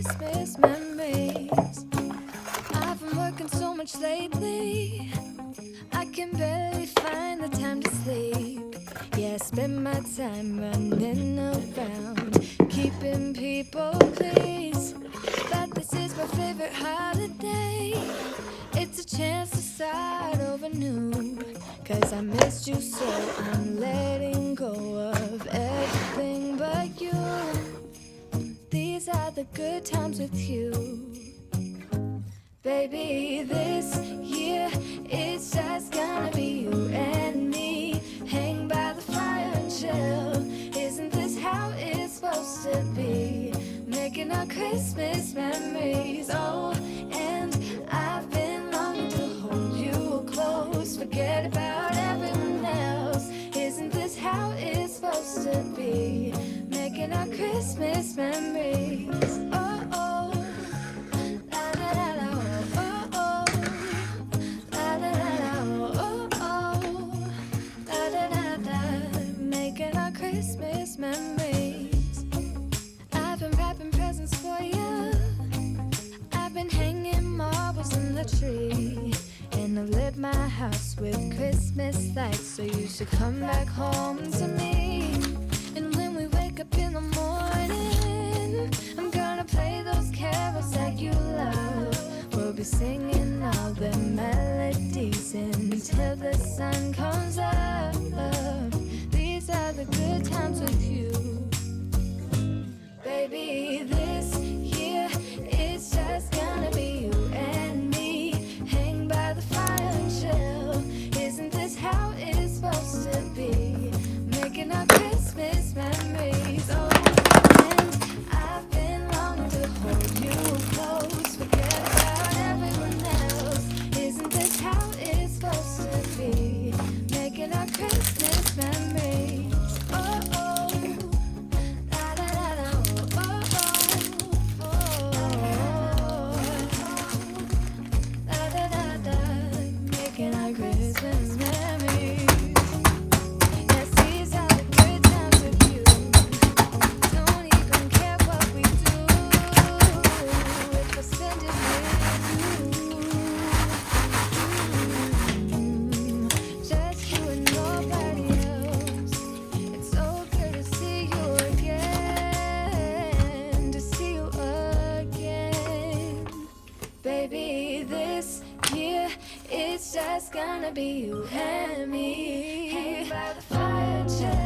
Christmas memories. I've been working so much lately, I can barely find the time to sleep. Yeah, I spend my time running around, keeping people pleased. But this is my favorite holiday. It's a chance to start over new. 'Cause I missed you so I'm letting go of everything but you. These are the good times with you. Baby, this year it's just gonna be you and me. Hang by the fire and chill. Isn't this how it's supposed to be? Making our Christmas memories. Oh, and I've been longing to hold you close. Forget about everyone else. Isn't this how it's supposed to be? Making our Christmas memories. Oh, oh. La, la, la, la, oh, oh. La, la, la, la, oh, oh. La, la, la, la. Making our Christmas memories. I've been wrapping presents for you. I've been hanging marbles in the tree. And I've lit my house with Christmas lights. So you should come back home to me. And when we wake up in the morning, I'm gonna play those carols that you love. We'll be singing all the melodies until the sun comes up. These are the good times with you. Baby, this year it's just gonna be you and me. Hang by the fire and chill. Isn't this how it's supposed to be? Making our Christmas memories. Oh, and I've been longing to hold you close. Forget about everyone else. Isn't this how it's supposed to be? Making our Christmas memories. Oh, oh. La, la, la, la, oh, oh, oh. La, la, la, la. Making our Christmas memories. Yes, these are the good times with you. Don't even care what we do if I spend it with you. Just you and nobody else. It's so good to see you again. To see you again. Baby, this year it's just gonna be you and me. Hang by the fire, chill.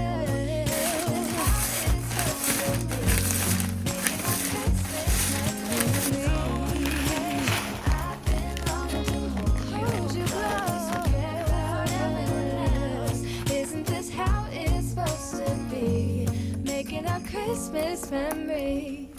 I've been longing to hold you close. Forget about everyone else. Isn't this how it's supposed to be? Making our Christmas memories.